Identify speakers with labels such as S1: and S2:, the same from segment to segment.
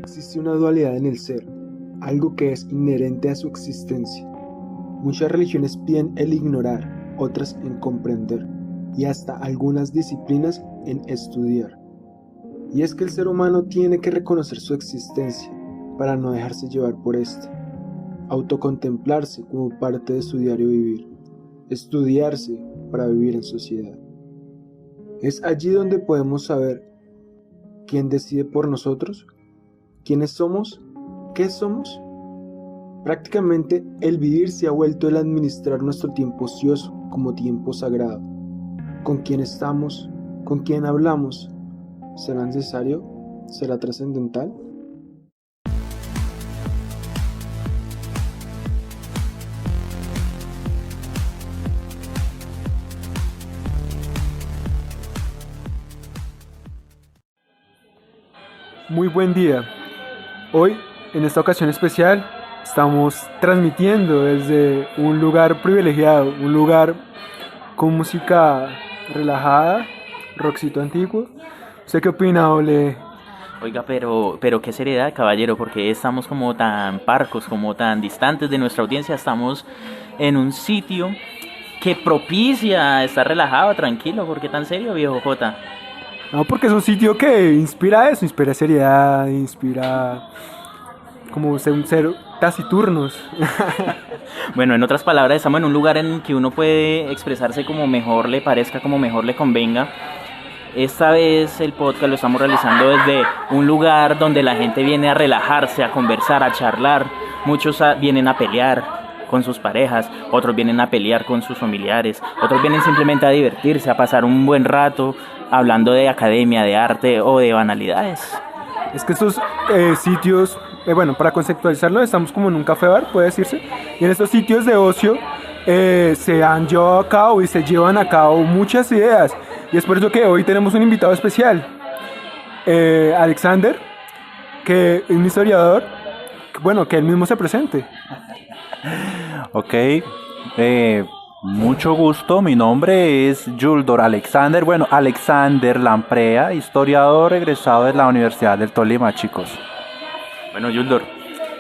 S1: existe una dualidad en el ser, algo que es inherente a su existencia. Muchas religiones piden el ignorar, otras en comprender, y hasta algunas disciplinas en estudiar. Y es que el ser humano tiene que reconocer su existencia para no dejarse llevar por esta, autocontemplarse como parte de su diario vivir, estudiarse para vivir en sociedad. Es allí donde podemos saber quién decide por nosotros, quiénes somos, qué somos. Prácticamente el vivir se ha vuelto el administrar nuestro tiempo ocioso como tiempo sagrado. ¿Con quién estamos? ¿Con quién hablamos? ¿Será necesario? ¿Será trascendental? Muy buen día. Hoy, en esta ocasión especial, estamos transmitiendo desde un lugar privilegiado, un lugar con música relajada, rockcito antiguo. ¿Usted qué opina, Ole?
S2: Oiga, pero qué seriedad, caballero, porque estamos como tan parcos, como tan distantes de nuestra audiencia. Estamos en un sitio que propicia estar relajado, tranquilo. ¿Por qué tan serio, viejo Jota?
S1: No, porque es un sitio que inspira eso, inspira seriedad, inspira como ser un ser taciturnos.
S2: Bueno, en otras palabras, estamos en un lugar en que uno puede expresarse como mejor le parezca, como mejor le convenga. Esta vez el podcast lo estamos realizando desde un lugar donde la gente viene a relajarse, a conversar, a charlar. Muchos vienen a pelear con sus parejas, otros vienen a pelear con sus familiares, otros vienen simplemente a divertirse, a pasar un buen rato hablando de academia, de arte o de banalidades.
S1: Es que estos sitios, bueno, para conceptualizarlo, estamos como en un café bar, puede decirse, y en estos sitios de ocio se han llevado a cabo y se llevan a cabo muchas ideas, y es por eso que hoy tenemos un invitado especial, Alexander, que es un historiador, bueno, que él mismo se presente.
S3: Ok, mucho gusto, mi nombre es Yuldor Alexander, bueno, Alexander Lamprea, historiador egresado de la Universidad del Tolima, chicos.
S2: Bueno, Yuldor,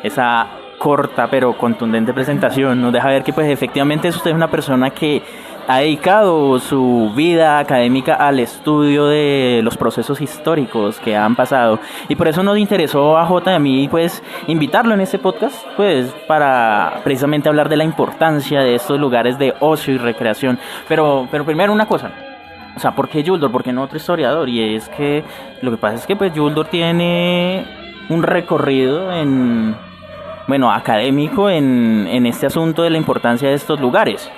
S2: esa corta pero contundente presentación nos deja ver que pues efectivamente usted es una persona que ha dedicado su vida académica al estudio de los procesos históricos que han pasado, y por eso nos interesó a Jota y a mí pues invitarlo en este podcast pues para precisamente hablar de la importancia de estos lugares de ocio y recreación. Pero primero una cosa, o sea, ¿por qué Yuldor? ¿Por qué no otro historiador? Y es que lo que pasa es que pues Yuldor tiene un recorrido académico en este asunto de la importancia de estos lugares.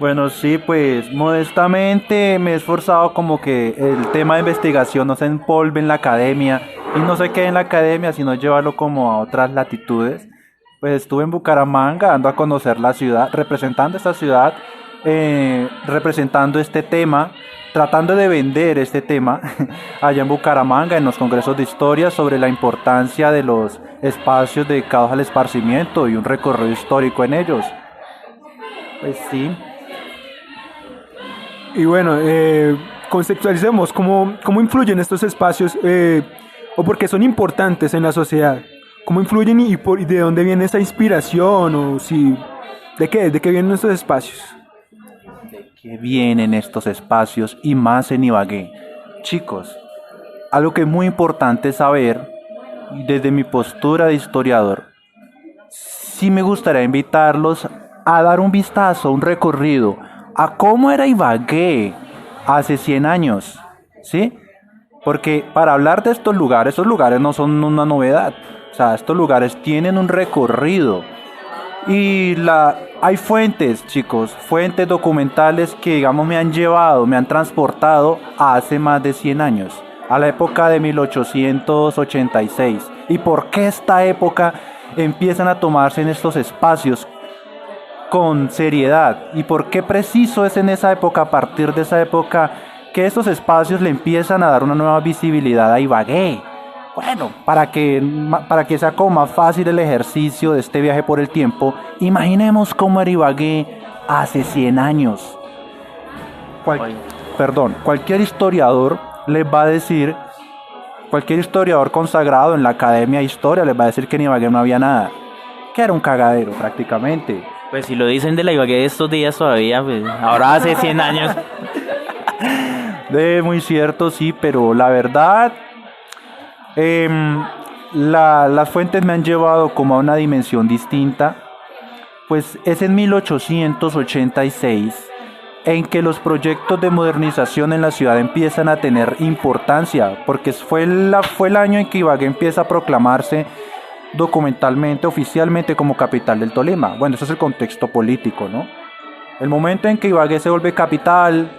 S3: Bueno, sí, pues modestamente me he esforzado como que el tema de investigación no se empolve en la academia y no se quede en la academia, sino llevarlo como a otras latitudes. Pues estuve en Bucaramanga, dando a conocer la ciudad, representando esta ciudad, representando este tema, tratando de vender este tema allá en Bucaramanga, en los congresos de historia, sobre la importancia de los espacios dedicados al esparcimiento y un recorrido histórico en ellos. Pues sí.
S1: Y bueno, conceptualicemos cómo influyen estos espacios o por qué son importantes en la sociedad. ¿Cómo influyen y de dónde viene esa inspiración? O si, ¿de qué vienen estos espacios?
S3: ¿De qué vienen estos espacios y más en Ibagué? Chicos, algo que es muy importante saber, desde mi postura de historiador, sí me gustaría invitarlos a dar un vistazo, un recorrido a cómo era Ibagué hace 100 años, ¿sí? Porque para hablar de estos lugares no son una novedad, o sea, estos lugares tienen un recorrido y hay fuentes, chicos, fuentes documentales que, digamos, me han transportado a hace más de 100 años, a la época de 1886. ¿Y por qué esta época empiezan a tomarse en estos espacios con seriedad? ¿Y por qué preciso es en esa época, a partir de esa época, que estos espacios le empiezan a dar una nueva visibilidad a Ibagué? Bueno, para que sea como más fácil el ejercicio de este viaje por el tiempo, imaginemos cómo era Ibagué hace 100 años. Cualquier historiador les va a decir Cualquier historiador consagrado en la Academia de Historia les va a decir que en Ibagué no había nada, que era un cagadero prácticamente.
S2: Pues si lo dicen de la Ibagué de estos días todavía, pues ahora hace 100 años.
S3: Muy cierto, sí, pero la verdad, las fuentes me han llevado como a una dimensión distinta. Pues es en 1886 en que los proyectos de modernización en la ciudad empiezan a tener importancia, porque fue el año en que Ibagué empieza a proclamarse documentalmente, oficialmente como capital del Tolima. Bueno, ese es el contexto político, ¿no? El momento en que Ibagué se vuelve capital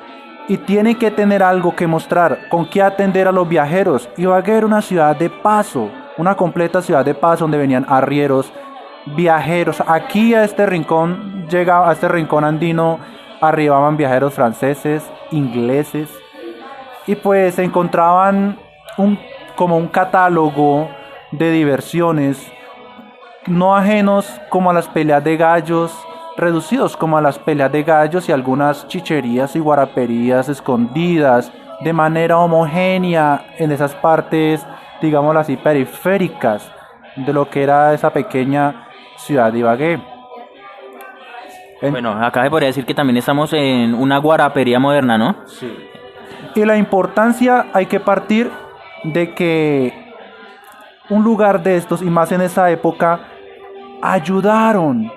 S3: y tiene que tener algo que mostrar, con qué atender a los viajeros. Ibagué era una ciudad de paso, una completa ciudad de paso donde venían arrieros, viajeros. Aquí a este rincón andino arribaban viajeros franceses, ingleses, y pues se encontraban como un catálogo de diversiones no ajenos como a las peleas de gallos, reducidos como a las peleas de gallos y algunas chicherías y guaraperías escondidas de manera homogénea en esas partes, digámoslo así, periféricas de lo que era esa pequeña ciudad de Ibagué.
S2: Bueno, acá se podría decir que también estamos en una guarapería moderna, ¿no?
S3: Sí. Y la importancia hay que partir de que un lugar de estos, y más en esa época, ayudaron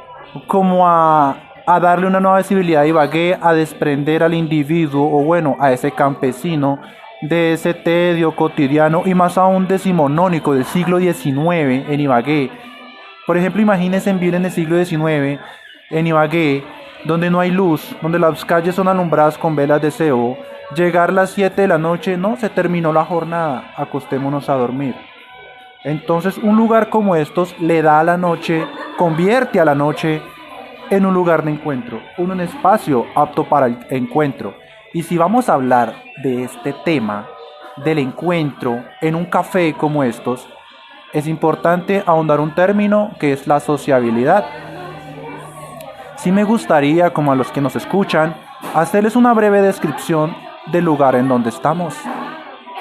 S3: como a darle una nueva visibilidad a Ibagué, a desprender al individuo, o bueno, a ese campesino, de ese tedio cotidiano y más aún decimonónico del siglo XIX en Ibagué. Por ejemplo, imagínense vivir en el siglo XIX en Ibagué, donde no hay luz, donde las calles son alumbradas con velas de cebo. Llegar a las 7 de la noche, no, se terminó la jornada, acostémonos a dormir. Entonces un lugar como estos le da a la noche, convierte a la noche en un lugar de encuentro, un espacio apto para el encuentro. Y si vamos a hablar de este tema, del encuentro en un café como estos, es importante ahondar un término que es la sociabilidad. Sí me gustaría, como a los que nos escuchan, hacerles una breve descripción del lugar en donde estamos.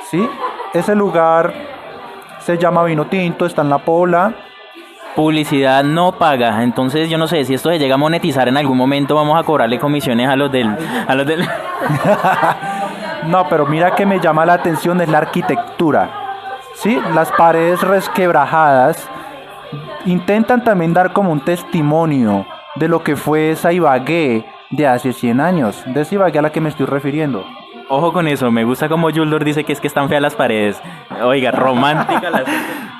S3: ¿Sí? Ese lugar se llama Vino Tinto, está en La Pola.
S2: Publicidad no paga, entonces yo no sé si esto se llega a monetizar en algún momento, vamos a cobrarle comisiones a los del...
S3: No, pero mira que me llama la atención es la arquitectura. ¿Sí? Las paredes resquebrajadas intentan también dar como un testimonio de lo que fue esa Ibagué de hace 100 años, de esa Ibagué a la que me estoy refiriendo.
S2: Ojo con eso, me gusta como Yuldor dice que es que están feas las paredes. Oiga, romántica las...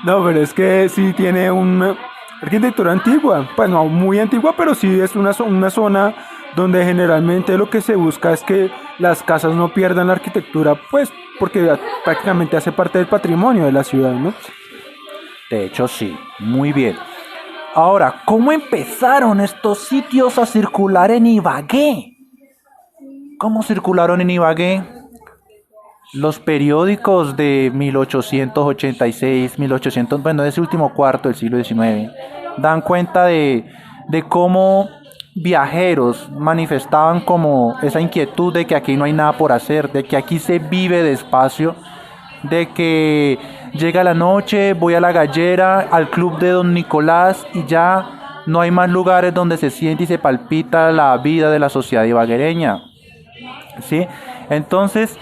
S1: No, pero es que sí tiene una arquitectura antigua, pues no muy antigua, pero sí es una zona donde generalmente lo que se busca es que las casas no pierdan la arquitectura, pues porque prácticamente hace parte del patrimonio de la ciudad, ¿no?
S3: De hecho, sí, muy bien. Ahora, ¿cómo empezaron estos sitios a circular en Ibagué? ¿Cómo circularon en Ibagué? Los periódicos de 1886, bueno, de ese último cuarto del siglo XIX, dan cuenta de cómo viajeros manifestaban como esa inquietud de que aquí no hay nada por hacer, de que aquí se vive despacio, de que llega la noche, voy a la gallera, al club de Don Nicolás y ya no hay más lugares donde se siente y se palpita la vida de la sociedad ibaguereña. ¿Sí? Entonces,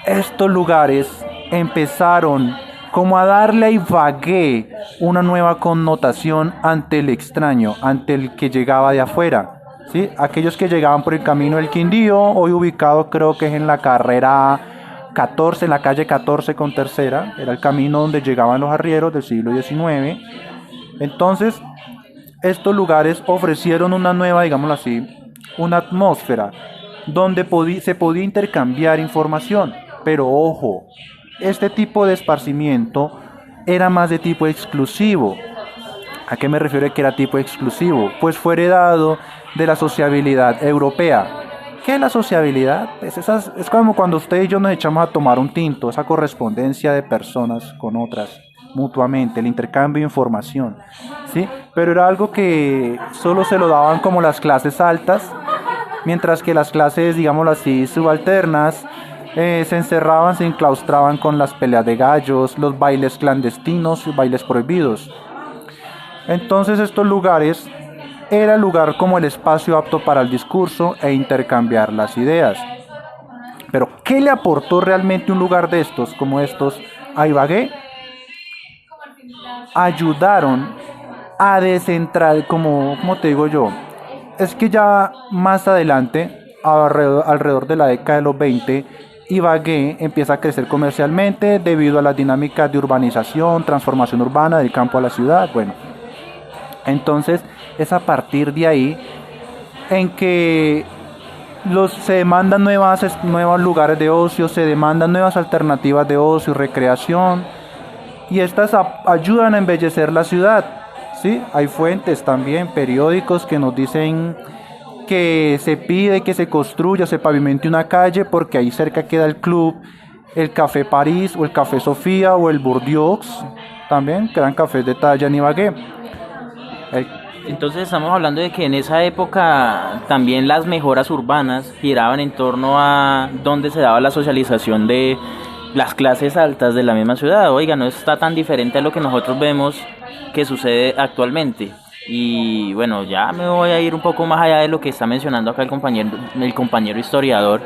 S3: estos lugares empezaron como a darle a Ibagué una nueva connotación ante el extraño, ante el que llegaba de afuera. ¿Sí? Aquellos que llegaban por el camino del Quindío, hoy ubicado creo que es en la carrera 14, en la calle 14 con tercera, era el camino donde llegaban los arrieros del siglo XIX. Entonces, estos lugares ofrecieron una nueva, digámoslo así, una atmósfera donde se podía intercambiar información, pero ojo, este tipo de esparcimiento era más de tipo exclusivo. ¿A qué me refiero que era tipo exclusivo? Pues fue heredado de la sociabilidad europea. ¿Qué es la sociabilidad? Pues es como cuando usted y yo nos echamos a tomar un tinto, esa correspondencia de personas con otras mutuamente, el intercambio de información, ¿sí? Pero era algo que solo se lo daban como las clases altas, mientras que las clases, digámoslo así, subalternas, Se encerraban, se enclaustraban con las peleas de gallos, los bailes clandestinos y bailes prohibidos. Entonces estos lugares era el lugar como el espacio apto para el discurso e intercambiar las ideas. Pero ¿qué le aportó realmente un lugar de estos como estos a Ibagué? Ayudaron a descentrar, como te digo yo, es que ya más adelante, alrededor de la década de los 20, Ibagué empieza a crecer comercialmente debido a las dinámicas de urbanización, transformación urbana del campo a la ciudad. Bueno, entonces es a partir de ahí en que se demandan nuevos lugares de ocio, se demandan nuevas alternativas de ocio y recreación, y estas ayudan a embellecer la ciudad. ¿Sí? Hay fuentes también, periódicos que nos dicen que se pide que se construya, se pavimente una calle porque ahí cerca queda el club, el Café París o el Café Sofía o el Bourdieu, también que eran cafés de talla en Ibagué.
S2: Entonces estamos hablando de que en esa época también las mejoras urbanas giraban en torno a donde se daba la socialización de las clases altas de la misma ciudad. Oiga, no está tan diferente a lo que nosotros vemos que sucede actualmente. Y bueno, ya me voy a ir un poco más allá de lo que está mencionando acá el compañero historiador.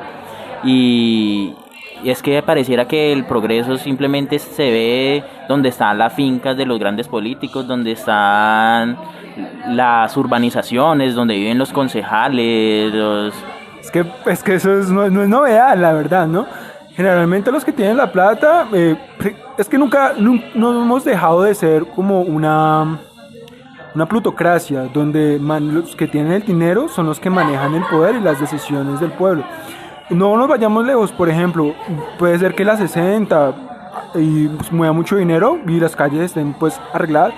S2: Y es que pareciera que el progreso simplemente se ve donde están las fincas de los grandes políticos, donde están las urbanizaciones, donde viven los concejales.
S1: Es que eso no es novedad, la verdad, ¿no? Generalmente los que tienen la plata, es que nunca no hemos dejado de ser como una plutocracia, donde los que tienen el dinero son los que manejan el poder y las decisiones del pueblo. No nos vayamos lejos, por ejemplo, puede ser que la 60 y pues, mueva mucho dinero y las calles estén pues arregladas,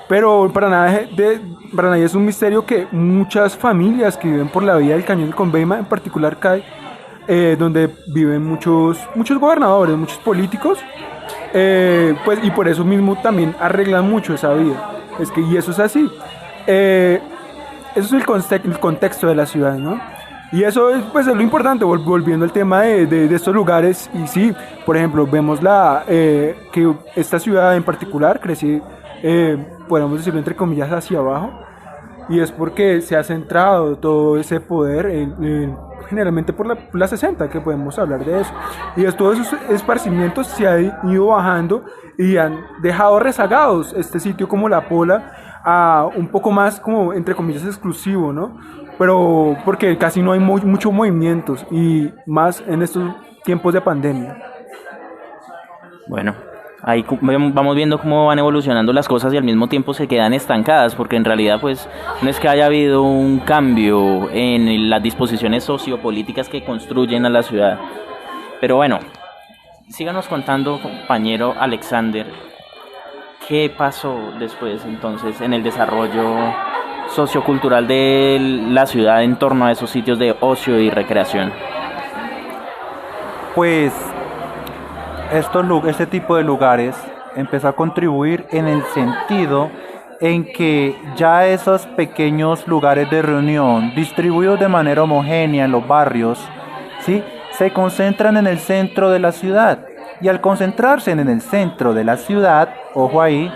S1: pero para nadie es un misterio que muchas familias que viven por la vía del Cañón del Conveima, en particular CAI, donde viven muchos gobernadores, muchos políticos, pues, y por eso mismo también arreglan mucho esa vida. Y eso es así. Eso es el contexto de la ciudad, ¿no? Y eso es, pues, es lo importante, volviendo al tema de estos lugares. Y sí, por ejemplo, vemos que esta ciudad en particular crece, podemos decirlo entre comillas, hacia abajo. Y es porque se ha centrado todo ese poder generalmente por la 60, que podemos hablar de eso. Y todos esos esparcimientos se han ido bajando y han dejado rezagados este sitio como La Pola a un poco más como entre comillas exclusivo, ¿no? Pero porque casi no hay muchos movimientos y más en estos tiempos de pandemia.
S2: Bueno, ahí vamos viendo cómo van evolucionando las cosas y al mismo tiempo se quedan estancadas, porque en realidad pues no es que haya habido un cambio en las disposiciones sociopolíticas que construyen a la ciudad. Pero bueno, síganos contando, compañero Alexander, ¿qué pasó después entonces en el desarrollo sociocultural de la ciudad en torno a esos sitios de ocio y recreación?
S3: Pues este tipo de lugares empezó a contribuir en el sentido en que ya esos pequeños lugares de reunión distribuidos de manera homogénea en los barrios, ¿sí?, se concentran en el centro de la ciudad, y al concentrarse en el centro de la ciudad, ojo ahí,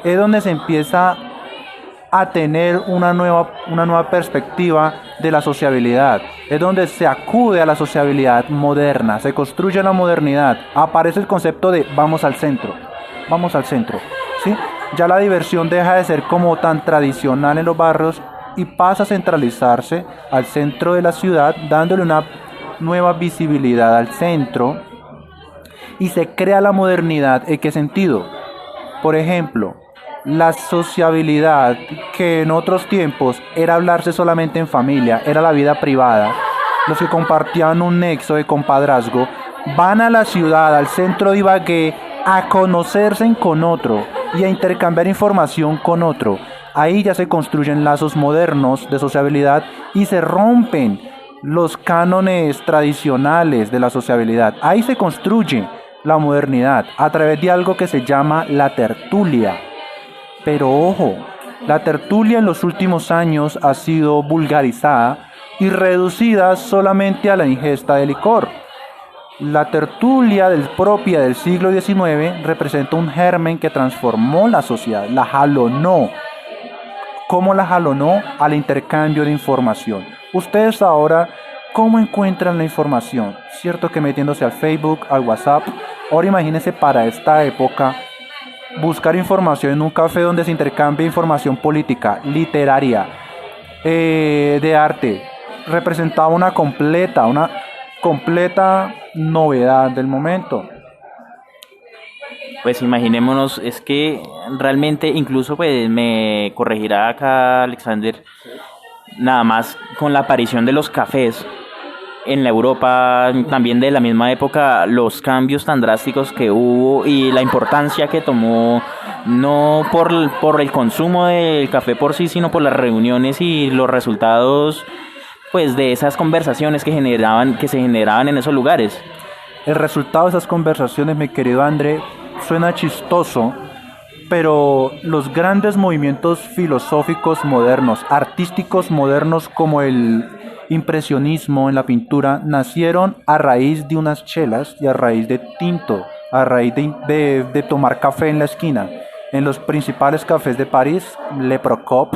S3: es donde se empieza a tener una nueva perspectiva de la sociabilidad. Es donde se acude a la sociabilidad moderna, se construye la modernidad, aparece el concepto de vamos al centro, ¿sí? Ya la diversión deja de ser como tan tradicional en los barrios y pasa a centralizarse al centro de la ciudad, dándole una nueva visibilidad al centro, y se crea la modernidad. ¿En qué sentido? Por ejemplo, la sociabilidad, que en otros tiempos era hablarse solamente en familia, era la vida privada, los que compartían un nexo de compadrazgo, van a la ciudad, al centro de Ibagué, a conocerse con otro y a intercambiar información con otro. Ahí ya se construyen lazos modernos de sociabilidad y se rompen los cánones tradicionales de la sociabilidad. Ahí se construye la modernidad a través de algo que se llama la tertulia. Pero ojo, la tertulia en los últimos años ha sido vulgarizada y reducida solamente a la ingesta de licor. La tertulia propia del siglo XIX representa un germen que transformó la sociedad, la jalonó. ¿Cómo la jalonó? Al intercambio de información. Ustedes ahora, ¿cómo encuentran la información? Cierto que metiéndose al Facebook, al WhatsApp. Ahora imagínense para esta época buscar información en un café donde se intercambia información política, literaria, de arte. Representaba una completa novedad del momento.
S2: Pues imaginémonos, es que realmente incluso pues me corregirá acá Alexander, nada más con la aparición de los cafés en la Europa también de la misma época, los cambios tan drásticos que hubo y la importancia que tomó, no por el consumo del café por sí, sino por las reuniones y los resultados pues de esas conversaciones que se generaban en esos lugares.
S3: El resultado de esas conversaciones, mi querido André, suena chistoso, pero los grandes movimientos filosóficos modernos, artísticos modernos como el impresionismo en la pintura, nacieron a raíz de unas chelas y a raíz de tinto, a raíz de tomar café en la esquina. En los principales cafés de París, Le Procop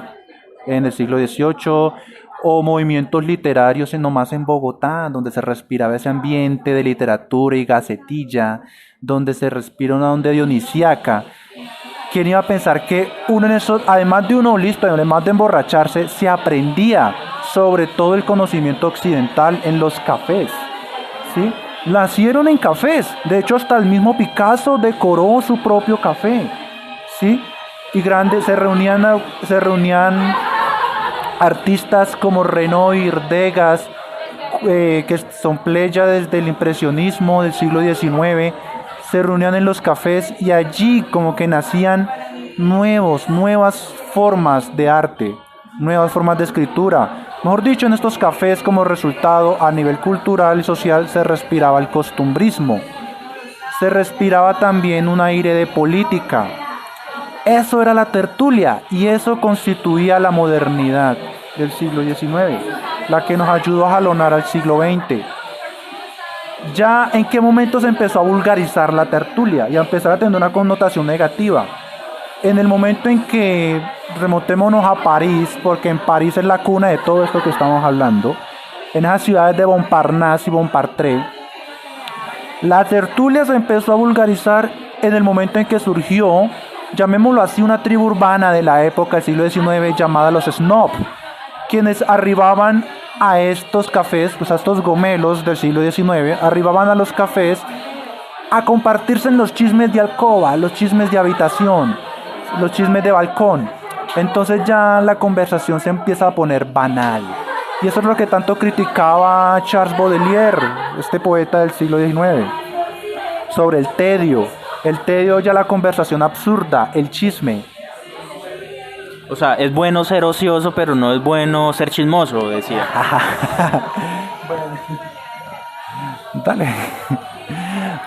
S3: en el siglo XVIII, o movimientos literarios nomás en Bogotá, donde se respiraba ese ambiente de literatura y gacetilla, donde se respira una onda dionisiaca. ¿Quién iba a pensar que uno en eso, además de uno listo, además de emborracharse, se aprendía sobre todo el conocimiento occidental en los cafés? ¿Sí? Nacieron en cafés. De hecho, hasta el mismo Picasso decoró su propio café. ¿Sí? Y grandes se reunían artistas como Renoir, Degas, que son pléyades del impresionismo del siglo XIX, se reunían en los cafés y allí como que nacían nuevas formas de arte, nuevas formas de escritura. Mejor dicho, en estos cafés como resultado a nivel cultural y social se respiraba el costumbrismo, se respiraba también un aire de política. Eso era la tertulia y eso constituía la modernidad del siglo XIX, la que nos ayudó a jalonar al siglo XX. Ya en qué momento se empezó a vulgarizar la tertulia y a empezar a tener una connotación negativa. En el momento en que remontémonos a París, porque en París es la cuna de todo esto que estamos hablando, en esas ciudades de Montparnasse y Montmartre, la tertulia se empezó a vulgarizar en el momento en que surgió, llamémoslo así, una tribu urbana de la época del siglo XIX llamada los snob, quienes arribaban a estos cafés, pues a estos gomelos del siglo XIX, arribaban a los cafés a compartirse en los chismes de alcoba, los chismes de habitación, los chismes de balcón. Entonces ya la conversación se empieza a poner banal. Y eso es lo que tanto criticaba Charles Baudelaire, este poeta del siglo XIX, sobre el tedio. El tedio, ya la conversación absurda, el chisme.
S2: O sea, es bueno ser ocioso, pero no es bueno ser chismoso, decía.
S3: Dale.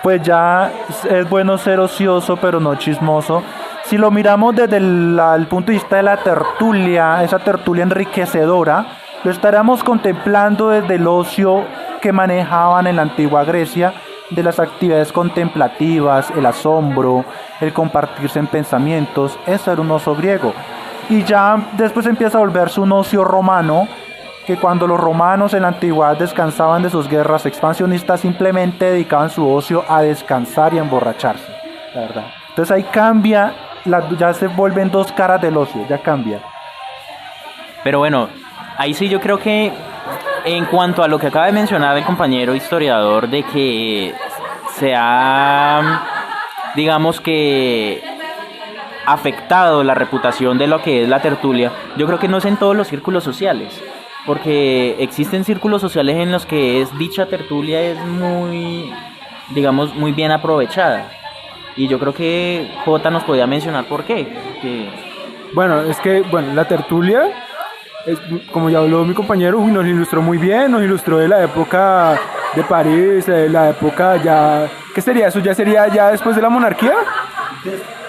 S3: Pues ya es bueno ser ocioso, pero no chismoso. Si lo miramos desde el punto de vista de la tertulia, esa tertulia enriquecedora, lo estaríamos contemplando desde el ocio que manejaban en la antigua Grecia, de las actividades contemplativas, el asombro, el compartirse en pensamientos. Eso era un ocio griego. Y ya después empieza a volverse un ocio romano, que cuando los romanos en la antigüedad descansaban de sus guerras expansionistas, simplemente dedicaban su ocio a descansar y a emborracharse, la verdad. Entonces ahí cambia, ya se vuelven dos caras del ocio, ya cambia.
S2: Pero bueno, ahí sí yo creo que en cuanto a lo que acaba de mencionar el compañero historiador, de que se ha, digamos que, afectado la reputación de lo que es la tertulia, yo creo que no es en todos los círculos sociales, porque existen círculos sociales en los que dicha tertulia es muy, digamos, muy bien aprovechada, y yo creo que Jota nos podía mencionar por qué.
S1: Bueno, es que la tertulia, como ya habló mi compañero, nos ilustró muy bien, nos ilustró de la época de París, de la época ya, ¿qué sería eso? ¿Ya sería ya después de la monarquía?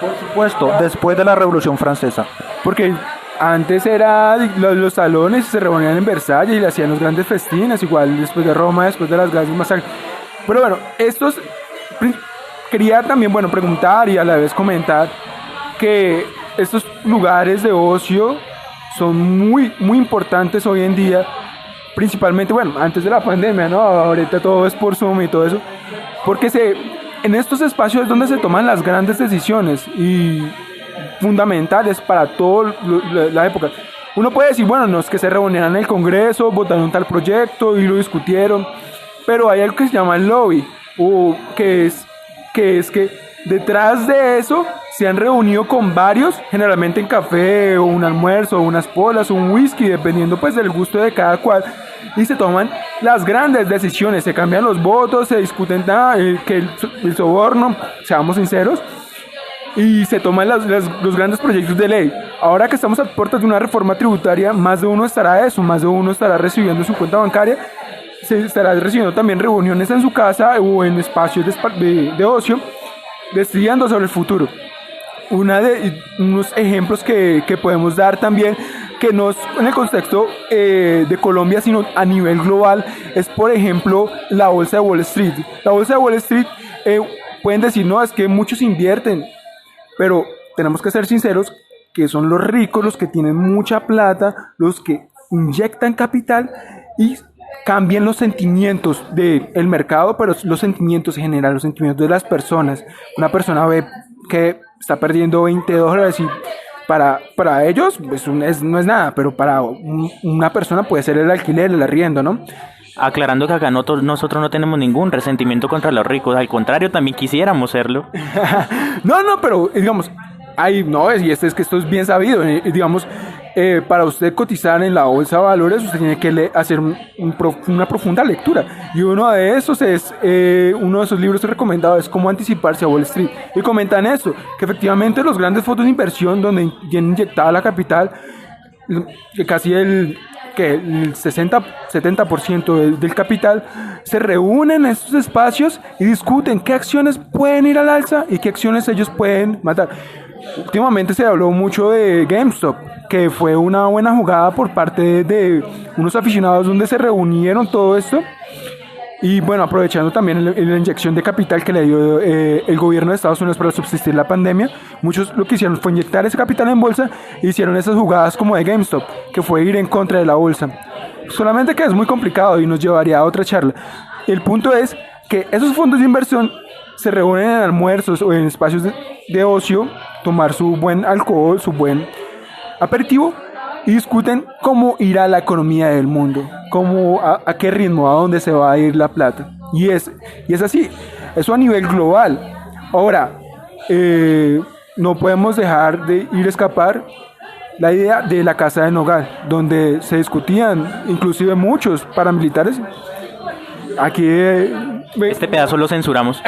S3: Por supuesto, después de la Revolución Francesa.
S1: Porque antes era los salones se reunían en Versalles y le hacían los grandes festines, igual después de Roma, después de las grandes masacres. Pero bueno, quería también, bueno, preguntar y a la vez comentar que estos lugares de ocio son muy, muy importantes hoy en día, principalmente, bueno, antes de la pandemia, ¿no? Ahorita todo es por Zoom y todo eso, porque en estos espacios es donde se toman las grandes decisiones y fundamentales para toda la época. Uno puede decir, bueno, no es que se reunieran en el Congreso, votaron tal proyecto y lo discutieron, pero hay algo que se llama el lobby, o que es que detrás de eso se han reunido con varios, generalmente en café o un almuerzo, o unas polas o un whisky, dependiendo pues del gusto de cada cual, y se toman las grandes decisiones, se cambian los votos, se discuten que el soborno, seamos sinceros, y se toman los grandes proyectos de ley. Ahora que estamos a puertas de una reforma tributaria, más de uno estará más de uno estará recibiendo su cuenta bancaria, se estará recibiendo también reuniones en su casa o en espacios de ocio, decidiendo sobre el futuro. Unos ejemplos que podemos dar también, que no es en el contexto de Colombia, sino a nivel global, es por ejemplo la bolsa de Wall Street. La bolsa de Wall Street, pueden decir, no, es que muchos invierten, pero tenemos que ser sinceros que son los ricos, los que tienen mucha plata, los que inyectan capital y cambian los sentimientos del mercado, pero los sentimientos en general, los sentimientos de las personas. Una persona ve que está perdiendo $20 y para ellos pues, no es nada, pero para una persona puede ser el alquiler, el arriendo, ¿no?
S2: Aclarando que acá nosotros no tenemos ningún resentimiento contra los ricos, al contrario, también quisiéramos serlo.
S1: No, pero digamos, y esto es bien sabido, digamos, para usted cotizar en la bolsa de valores, usted tiene que hacer una profunda lectura. Y uno de esos uno de esos libros recomendados es Cómo anticiparse a Wall Street. Y comentan eso, que efectivamente los grandes fondos de inversión donde tienen inyectada la capital, que casi el 60-70% del capital, se reúnen en estos espacios y discuten qué acciones pueden ir al alza y qué acciones ellos pueden matar. Últimamente se habló mucho de GameStop, que fue una buena jugada por parte de unos aficionados donde se reunieron todo esto. Y bueno, aprovechando también la inyección de capital que le dio el gobierno de Estados Unidos para subsistir la pandemia, muchos lo que hicieron fue inyectar ese capital en bolsa e hicieron esas jugadas como de GameStop, que fue ir en contra de la bolsa. Solamente que es muy complicado y nos llevaría a otra charla. El punto es que esos fondos de inversión se reúnen en almuerzos o en espacios de ocio, tomar su buen alcohol, su buen aperitivo, y discuten cómo irá la economía del mundo, a qué ritmo, a dónde se va a ir la plata. Y es así, eso a nivel global. Ahora, no podemos dejar de ir a escapar la idea de la casa de Nogal, donde se discutían inclusive muchos paramilitares. Aquí
S2: este pedazo lo censuramos.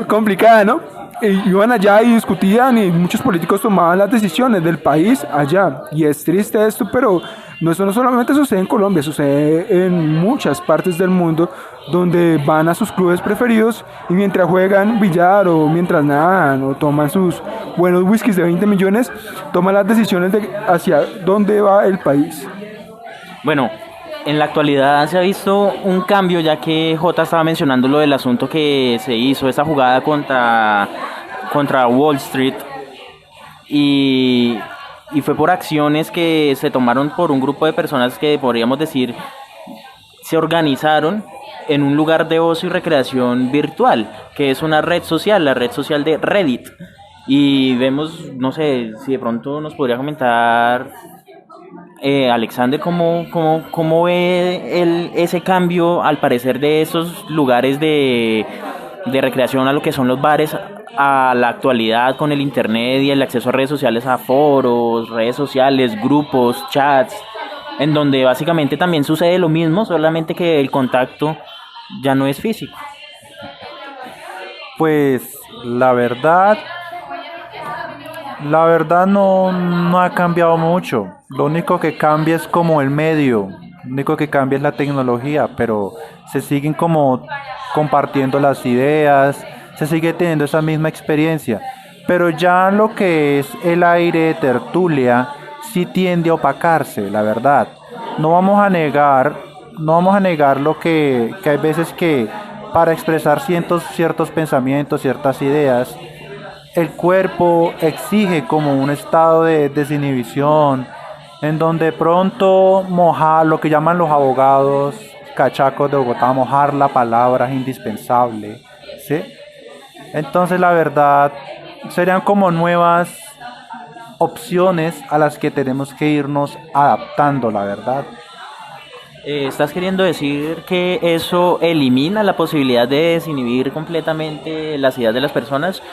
S1: Complicada, ¿no? Iban allá y discutían y muchos políticos tomaban las decisiones del país allá. Y es triste esto, pero eso no solamente sucede en Colombia, sucede en muchas partes del mundo donde van a sus clubes preferidos y mientras juegan billar o mientras nadan o toman sus buenos whiskies de 20 millones, toman las decisiones de hacia dónde va el país.
S2: Bueno, en la actualidad se ha visto un cambio, ya que J estaba mencionando lo del asunto que se hizo, esa jugada contra Wall Street, y fue por acciones que se tomaron por un grupo de personas que podríamos decir se organizaron en un lugar de ocio y recreación virtual, que es una red social, la red social de Reddit. Y vemos, no sé, si de pronto nos podría comentar Alexander, ¿cómo ve ese cambio, al parecer, de esos lugares de recreación a lo que son los bares a la actualidad con el internet y el acceso a redes sociales, a foros, redes sociales, grupos, chats, en donde básicamente también sucede lo mismo, solamente que el contacto ya no es físico?
S3: Pues la verdad no ha cambiado mucho. Lo único que cambia es como el medio, lo único que cambia es la tecnología, pero se siguen como compartiendo las ideas, se sigue teniendo esa misma experiencia. Pero ya lo que es el aire de tertulia sí tiende a opacarse, la verdad. No vamos a negar lo que hay veces que para expresar ciertos pensamientos, ciertas ideas, el cuerpo exige como un estado de desinhibición, en donde pronto mojar, lo que llaman los abogados cachacos de Bogotá, mojar la palabra es indispensable, ¿sí? Entonces la verdad serían como nuevas opciones a las que tenemos que irnos adaptando, la verdad.
S2: ¿Estás queriendo decir que eso elimina la posibilidad de desinhibir completamente las ideas de las personas?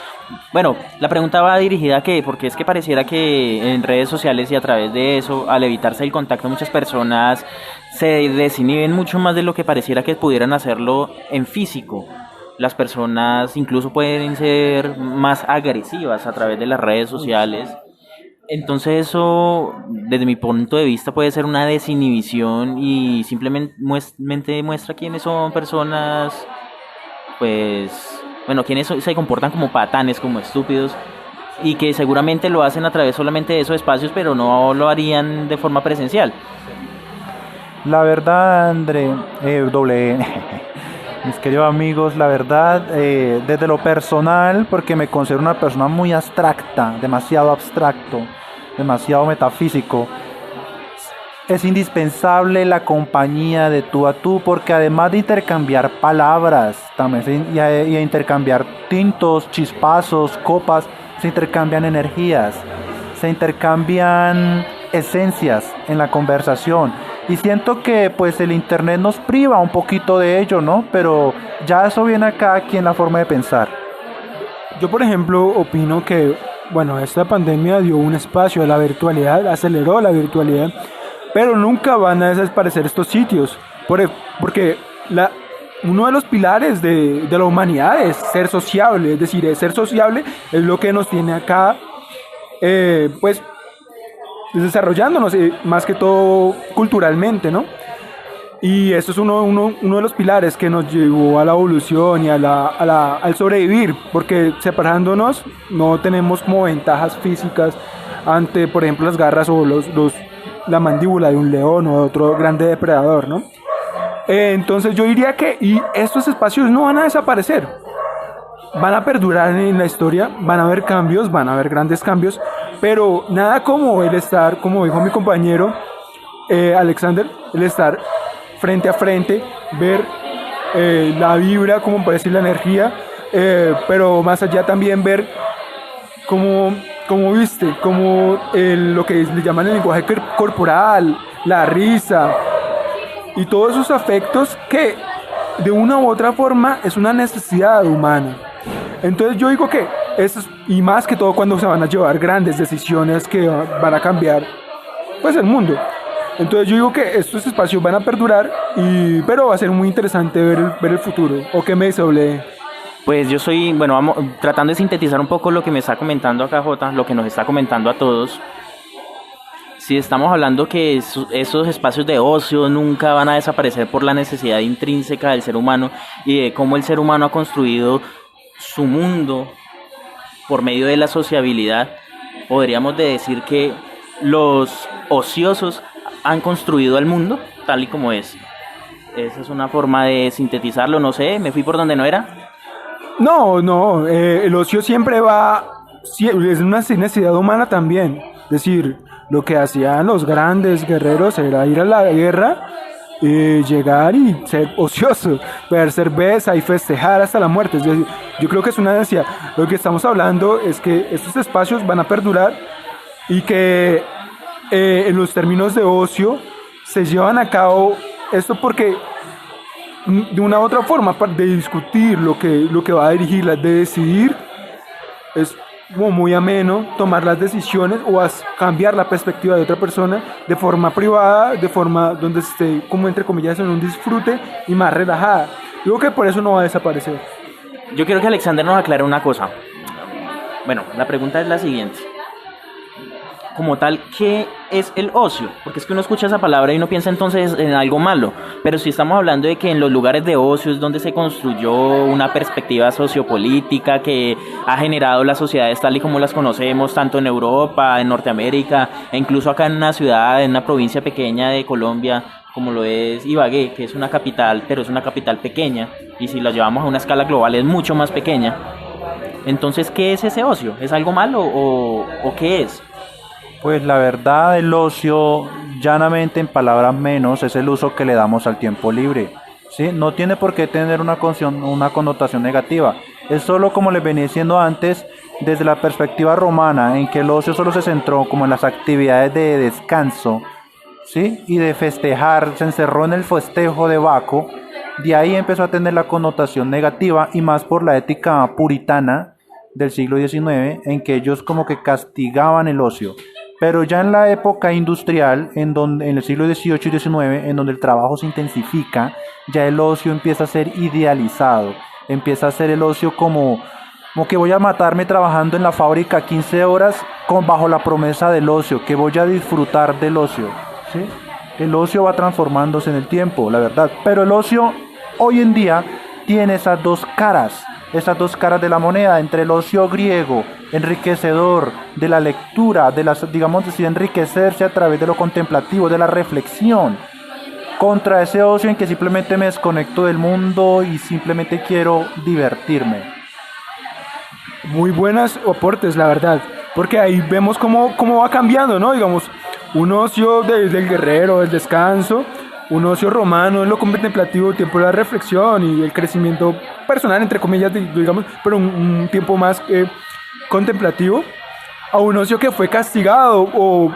S2: Bueno, la pregunta va dirigida a qué, porque es que pareciera que en redes sociales y a través de eso, al evitarse el contacto, muchas personas se desinhiben mucho más de lo que pareciera que pudieran hacerlo en físico. Las personas incluso pueden ser más agresivas a través de las redes sociales. Entonces eso, desde mi punto de vista, puede ser una desinhibición y simplemente muestra quiénes son personas, pues, bueno, se comportan como patanes, como estúpidos, y que seguramente lo hacen a través solamente de esos espacios, pero no lo harían de forma presencial.
S3: La verdad, André, mis queridos amigos, la verdad, desde lo personal, porque me considero una persona muy abstracta, demasiado abstracto, demasiado metafísico, es indispensable la compañía de tú a tú, porque además de intercambiar palabras, también y intercambiar tintos, chispazos, copas, se intercambian energías, se intercambian esencias en la conversación. Y siento que pues el internet nos priva un poquito de ello, ¿no? Pero ya eso viene a cada quien la forma de pensar.
S1: Yo, por ejemplo, opino que, bueno, esta pandemia dio un espacio a la virtualidad, aceleró la virtualidad, pero nunca van a desaparecer estos sitios, porque uno de los pilares de la humanidad es ser sociable, es decir, ser sociable es lo que nos tiene acá, pues, desarrollándonos, más que todo culturalmente, ¿no? Y esto es uno de los pilares que nos llevó a la evolución y al sobrevivir, porque separándonos no tenemos como ventajas físicas ante, por ejemplo, las garras o la mandíbula de un león o de otro grande depredador, ¿no? Entonces yo diría que estos espacios no van a desaparecer, van a perdurar en la historia, van a haber cambios, van a haber grandes cambios, pero nada como el estar, como dijo mi compañero Alexander, el estar frente a frente, ver la vibra, como puede decir la energía, pero más allá también ver cómo viste, lo que le llaman el lenguaje corporal, la risa y todos esos afectos que de una u otra forma es una necesidad humana. Entonces yo digo que eso es, y más que todo cuando se van a llevar grandes decisiones que van a cambiar pues el mundo. Entonces yo digo que estos espacios van a perdurar, pero va a ser muy interesante ver el futuro. ¿O qué me dice Ole?
S2: Pues yo soy, bueno, vamos tratando de sintetizar un poco lo que me está comentando acá Jota, lo que nos está comentando a todos. Si estamos hablando que esos espacios de ocio nunca van a desaparecer por la necesidad intrínseca del ser humano y de cómo el ser humano ha construido su mundo por medio de la sociabilidad, podríamos decir que los ociosos han construido el mundo tal y como es. Esa es una forma de sintetizarlo, no sé, me fui por donde no era.
S1: No, el ocio siempre es una necesidad humana también. Es decir, lo que hacían los grandes guerreros era ir a la guerra, llegar y ser ocioso, beber cerveza y festejar hasta la muerte. Es decir, yo creo que es una necesidad. Lo que estamos hablando es que estos espacios van a perdurar y que en los términos de ocio se llevan a cabo esto porque de una u otra forma de discutir lo que va a dirigirla, de decidir, es como muy ameno tomar las decisiones o cambiar la perspectiva de otra persona de forma privada, de forma donde esté como entre comillas en un disfrute y más relajada. Digo que por eso no va a desaparecer.
S2: Yo quiero que Alexander nos aclare una cosa. Bueno, la pregunta es la siguiente. Como tal, ¿qué es el ocio? Porque es que uno escucha esa palabra y uno piensa entonces en algo malo, pero si estamos hablando de que en los lugares de ocio es donde se construyó una perspectiva sociopolítica que ha generado las sociedades tal y como las conocemos, tanto en Europa, en Norteamérica, e incluso acá en una ciudad, en una provincia pequeña de Colombia, como lo es Ibagué, que es una capital, pero es una capital pequeña, y si la llevamos a una escala global es mucho más pequeña. Entonces, ¿qué es ese ocio? ¿Es algo malo o qué es?
S3: Pues la verdad, el ocio, llanamente en palabras menos, es el uso que le damos al tiempo libre. ¿Sí? No tiene por qué tener una connotación negativa. Es solo, como les venía diciendo antes, desde la perspectiva romana, en que el ocio solo se centró como en las actividades de descanso, ¿sí? Y de festejar, se encerró en el festejo de Baco. De ahí empezó a tener la connotación negativa, y más por la ética puritana del siglo XIX, en que ellos como que castigaban el ocio. Pero ya en la época industrial, en el siglo XVIII y XIX, en donde el trabajo se intensifica, ya el ocio empieza a ser idealizado, empieza a ser el ocio como que voy a matarme trabajando en la fábrica 15 horas bajo la promesa del ocio, que voy a disfrutar del ocio, ¿sí? El ocio va transformándose en el tiempo, la verdad, pero el ocio hoy en día tiene esas dos caras de la moneda, entre el ocio griego, enriquecedor, de la lectura, digamos decir, enriquecerse a través de lo contemplativo, de la reflexión, contra ese ocio en que simplemente me desconecto del mundo y simplemente quiero divertirme.
S1: Muy buenos aportes, la verdad, porque ahí vemos cómo va cambiando, ¿no? Digamos, un ocio del guerrero, del descanso, un ocio romano en lo contemplativo, tiempo de la reflexión y el crecimiento personal, entre comillas, digamos, pero un tiempo más contemplativo, a un ocio que fue castigado o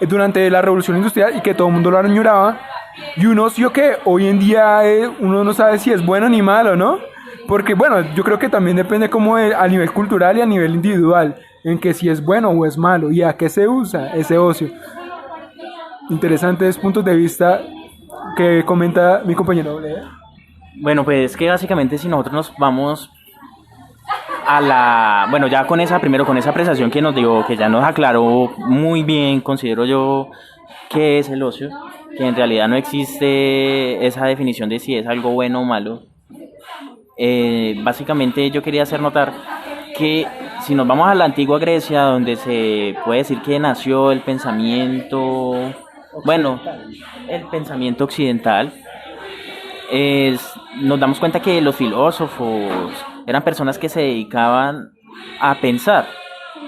S1: durante la Revolución Industrial y que todo el mundo lo añoraba, y un ocio que hoy en día uno no sabe si es bueno ni malo, ¿no? Porque bueno, yo creo que también depende como a nivel cultural y a nivel individual, en que si es bueno o es malo y a qué se usa ese ocio. Interesantes puntos de vista que comenta mi compañero.
S2: Bueno, pues que básicamente si nosotros nos vamos bueno, ya con esa apreciación que nos dio, que ya nos aclaró muy bien, considero yo, qué es el ocio, que en realidad no existe esa definición de si es algo bueno o malo. Básicamente yo quería hacer notar que si nos vamos a la antigua Grecia, donde se puede decir que nació el pensamiento, el pensamiento occidental, nos damos cuenta que los filósofos eran personas que se dedicaban a pensar.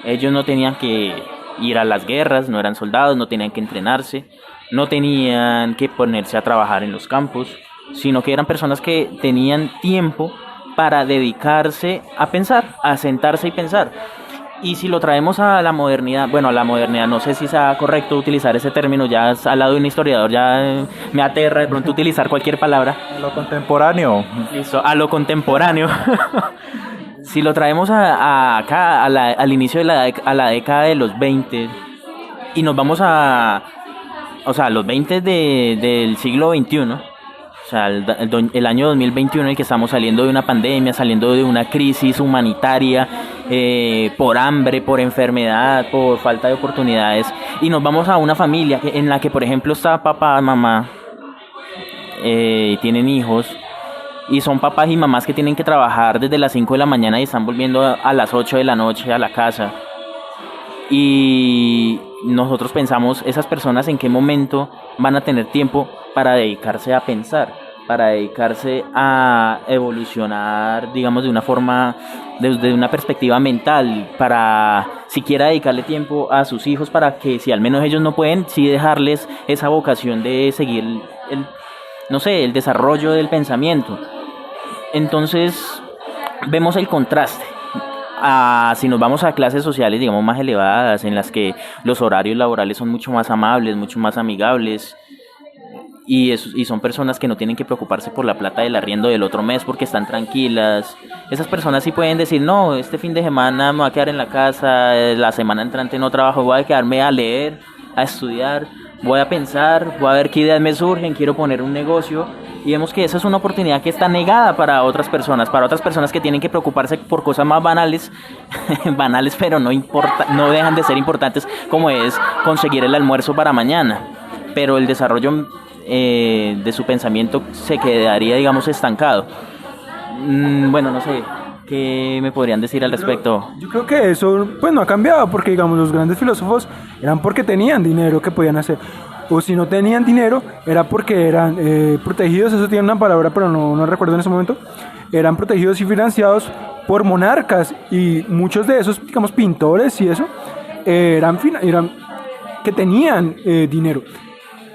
S2: Ellos no tenían que ir a las guerras, no eran soldados, no tenían que entrenarse, no tenían que ponerse a trabajar en los campos, sino que eran personas que tenían tiempo para dedicarse a pensar, a sentarse y pensar. Y si lo traemos a la modernidad, no sé si sea correcto utilizar ese término, ya al lado de un historiador ya me aterra de pronto utilizar cualquier palabra.
S3: A lo contemporáneo.
S2: Listo, a lo contemporáneo. Si lo traemos acá, al inicio de a la década de los 20, y nos vamos los 20 del siglo XXI, o sea, el año 2021 en el que estamos saliendo de una pandemia, saliendo de una crisis humanitaria, por hambre, por enfermedad, por falta de oportunidades, y nos vamos a una familia en la que, por ejemplo, está papá, mamá, tienen hijos, y son papás y mamás que tienen que trabajar desde las 5 de la mañana y están volviendo a las 8 de la noche a la casa. Y nosotros pensamos, esas personas en qué momento van a tener tiempo para dedicarse a pensar, para dedicarse a evolucionar, digamos, de una forma, desde una perspectiva mental, para siquiera dedicarle tiempo a sus hijos, para que si al menos ellos no pueden, sí dejarles esa vocación de seguir el desarrollo del pensamiento. Entonces vemos el contraste. Si nos vamos a clases sociales, digamos, más elevadas, en las que los horarios laborales son mucho más amables, mucho más amigables, y son personas que no tienen que preocuparse por la plata del arriendo del otro mes porque están tranquilas. Esas personas sí pueden decir, no, este fin de semana me voy a quedar en la casa, la semana entrante no trabajo, voy a quedarme a leer, a estudiar, voy a pensar, voy a ver qué ideas me surgen, quiero poner un negocio. Y vemos que esa es una oportunidad que está negada para otras personas que tienen que preocuparse por cosas más banales, banales, pero no dejan de ser importantes, como es conseguir el almuerzo para mañana. Pero el desarrollo de su pensamiento se quedaría, digamos, estancado. Bueno, no sé, ¿qué me podrían decir al respecto?
S1: Yo creo que eso pues no ha cambiado, porque digamos los grandes filósofos eran porque tenían dinero que podían hacer. o si no tenían dinero, era porque eran protegidos, eso tiene una palabra, pero no recuerdo en ese momento, eran protegidos y financiados por monarcas, y muchos de esos, digamos, pintores y eso, eran que tenían dinero.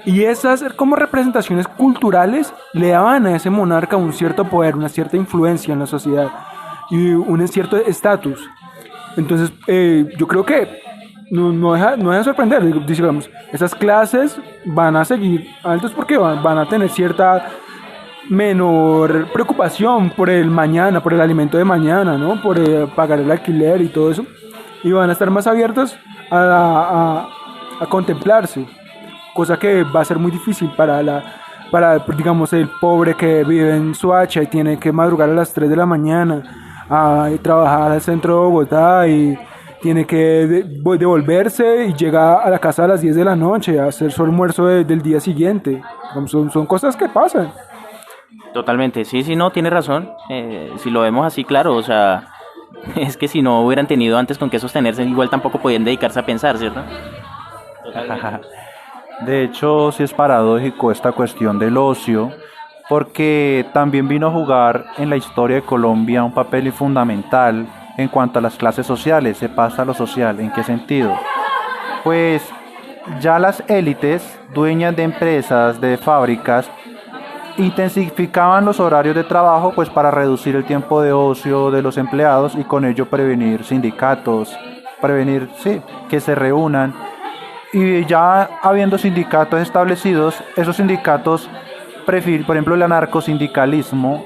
S1: Y esas como representaciones culturales le daban a ese monarca un cierto poder, una cierta influencia en la sociedad y un cierto estatus. Entonces, yo creo que no deja de sorprender. Digamos, esas clases van a seguir altos porque van a tener cierta menor preocupación por el mañana, por el alimento de mañana, ¿no? Por pagar el alquiler y todo eso. Y van a estar más abiertos a contemplarse. Cosa que va a ser muy difícil para digamos, el pobre que vive en Soacha y tiene que madrugar a las 3 de la mañana a trabajar al centro de Bogotá y tiene que devolverse y llega a la casa a las 10 de la noche a hacer su almuerzo del día siguiente. Son cosas que pasan.
S2: Totalmente, sí, no, tiene razón. Si lo vemos así, claro, o sea, es que si no hubieran tenido antes con qué sostenerse, igual tampoco podían dedicarse a pensar, ¿cierto? Totalmente.
S3: De hecho, sí es paradójico esta cuestión del ocio, porque también vino a jugar en la historia de Colombia un papel fundamental en cuanto a las clases sociales. Se pasa a lo social, ¿en qué sentido? Pues ya las élites, dueñas de empresas, de fábricas, intensificaban los horarios de trabajo pues para reducir el tiempo de ocio de los empleados y con ello prevenir sindicatos, que se reúnan. Y ya habiendo sindicatos establecidos, esos sindicatos, por ejemplo el anarcosindicalismo,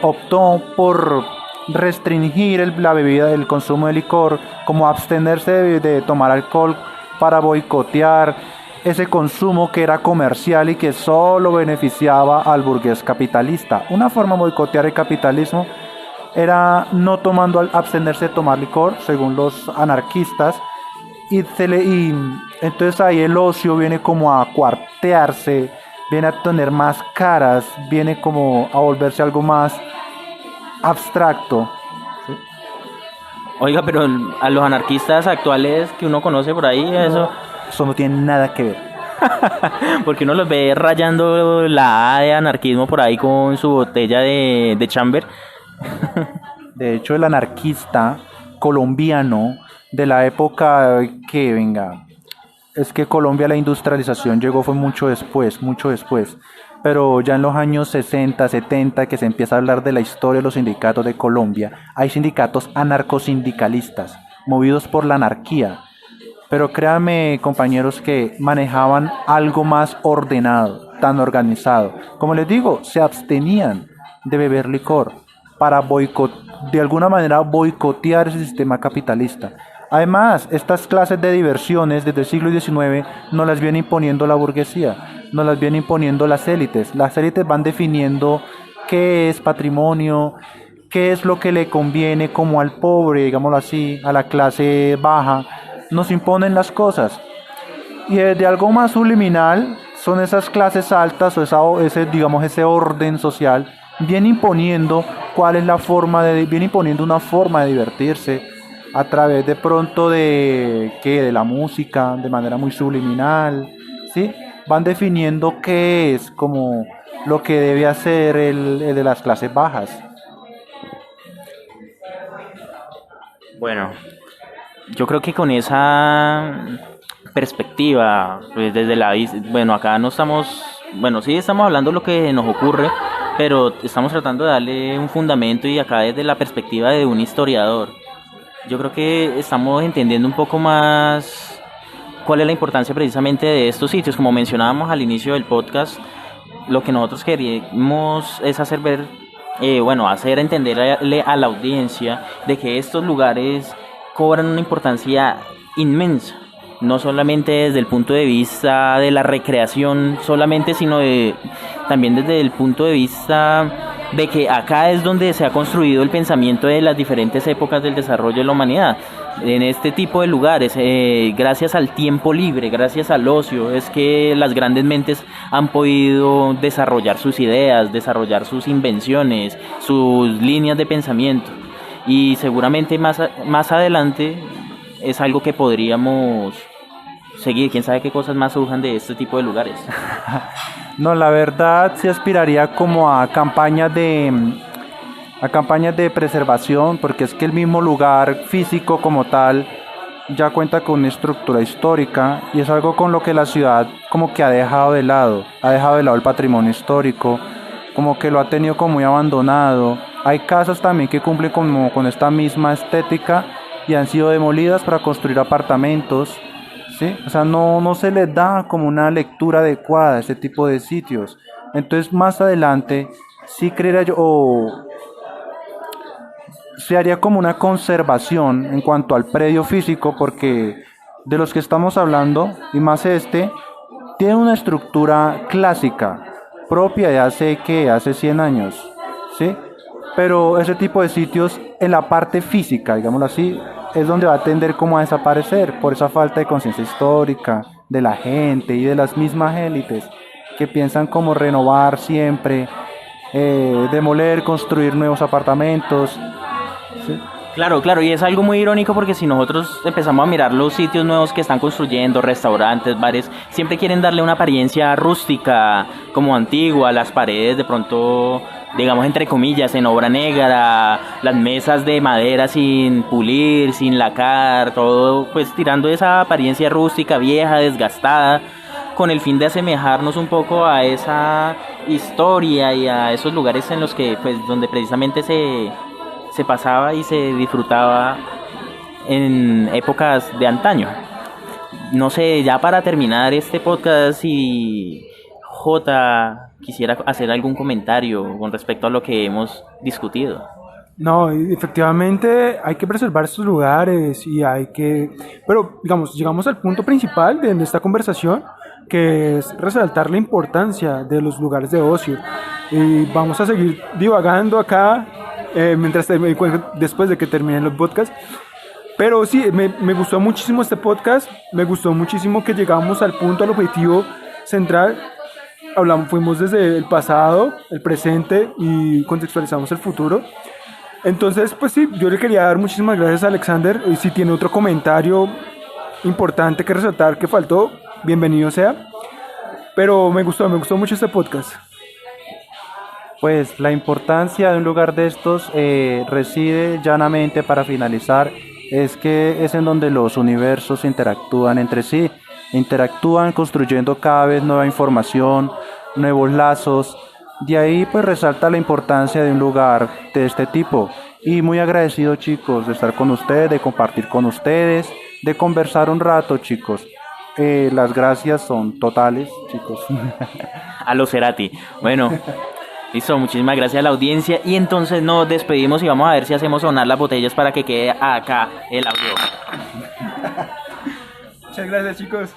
S3: optó por restringir la bebida, el consumo de licor, como abstenerse de tomar alcohol para boicotear ese consumo que era comercial y que solo beneficiaba al burgués capitalista. Una forma de boicotear el capitalismo era abstenerse de tomar licor, según los anarquistas, y entonces ahí el ocio viene como a cuartearse, viene a tener más caras, viene como a volverse algo más abstracto. ¿Sí?
S2: Oiga, pero a los anarquistas actuales que uno conoce por ahí,
S3: Eso no tiene nada que ver.
S2: porque uno los ve rayando la A de anarquismo por ahí con su botella de chamber.
S3: De hecho, el anarquista colombiano de la época es que Colombia, la industrialización llegó fue mucho después, pero ya en los años 60, 70, que se empieza a hablar de la historia de los sindicatos de Colombia, hay sindicatos anarcosindicalistas, movidos por la anarquía, pero créanme, compañeros, que manejaban algo más ordenado, tan organizado. Como les digo, se abstenían de beber licor para de alguna manera boicotear ese sistema capitalista. Además, estas clases de diversiones desde el siglo XIX no las viene imponiendo la burguesía, no las viene imponiendo las élites. Las élites van definiendo qué es patrimonio, qué es lo que le conviene como al pobre, digámoslo así, a la clase baja. Nos imponen las cosas. Y de algo más subliminal son esas clases altas o ese orden social, viene imponiendo viene imponiendo una forma de divertirse a través de pronto de la música, de manera muy subliminal, ¿sí? Van definiendo qué es como lo que debe hacer el de las clases bajas.
S2: Bueno, yo creo que con esa perspectiva, pues bueno, acá no estamos, bueno, sí estamos hablando de lo que nos ocurre, pero estamos tratando de darle un fundamento y acá desde la perspectiva de un historiador. Yo creo que estamos entendiendo un poco más cuál es la importancia precisamente de estos sitios. Como mencionábamos al inicio del podcast, lo que nosotros queremos es hacer ver, hacer entenderle a la audiencia de que estos lugares cobran una importancia inmensa, no solamente desde el punto de vista de la recreación solamente, sino también desde el punto de vista de que acá es donde se ha construido el pensamiento de las diferentes épocas del desarrollo de la humanidad. En este tipo de lugares, gracias al tiempo libre, gracias al ocio, es que las grandes mentes han podido desarrollar sus ideas, desarrollar sus invenciones, sus líneas de pensamiento. Y seguramente más adelante es algo que podríamos seguir. Quién sabe qué cosas más surjan de este tipo de lugares.
S3: No, la verdad sí aspiraría como a campañas de preservación, porque es que el mismo lugar físico como tal ya cuenta con una estructura histórica y es algo con lo que la ciudad como que ha dejado de lado el patrimonio histórico, como que lo ha tenido como muy abandonado. Hay casas también que cumplen como con esta misma estética y han sido demolidas para construir apartamentos, ¿sí? O sea, no se les da como una lectura adecuada a este tipo de sitios. Entonces más adelante sí creería yo, o se haría como una conservación en cuanto al predio físico, porque de los que estamos hablando, y más este, tiene una estructura clásica, propia de hace 100 años, ¿sí? Pero ese tipo de sitios en la parte física, digámoslo así, es donde va a tender como a desaparecer por esa falta de conciencia histórica de la gente y de las mismas élites que piensan como renovar siempre, demoler, construir nuevos apartamentos. Sí.
S2: Claro, claro, y es algo muy irónico porque si nosotros empezamos a mirar los sitios nuevos que están construyendo, restaurantes, bares, siempre quieren darle una apariencia rústica, como antigua, las paredes de pronto, digamos entre comillas, en obra negra, las mesas de madera sin pulir, sin lacar, todo pues tirando esa apariencia rústica, vieja, desgastada, con el fin de asemejarnos un poco a esa historia y a esos lugares en los que, pues, donde precisamente se pasaba y se disfrutaba en épocas de antaño. No sé, ya para terminar este podcast, si J quisiera hacer algún comentario con respecto a lo que hemos discutido.
S1: No, efectivamente hay que preservar estos lugares y hay que... Pero, digamos, llegamos al punto principal de esta conversación, que es resaltar la importancia de los lugares de ocio. Y vamos a seguir divagando acá después de que terminen los podcasts. Pero sí, me gustó muchísimo este podcast, me gustó muchísimo que llegamos al punto, al objetivo central. Fuimos desde el pasado, el presente y contextualizamos el futuro. Entonces, pues sí, yo le quería dar muchísimas gracias a Alexander. Y si tiene otro comentario importante que resaltar que faltó, bienvenido sea. Pero me gustó mucho este podcast.
S3: Pues la importancia de un lugar de estos reside llanamente, para finalizar, es que es en donde los universos interactúan entre sí, interactúan construyendo cada vez nueva información, nuevos lazos. De ahí pues resalta la importancia de un lugar de este tipo. Y muy agradecido, chicos, de estar con ustedes, de compartir con ustedes, de conversar un rato, chicos. Las gracias son totales, chicos.
S2: A los Cerati. Bueno, listo, muchísimas gracias a la audiencia y entonces nos despedimos y vamos a ver si hacemos sonar las botellas para que quede acá el audio.
S1: Muchas gracias, chicos.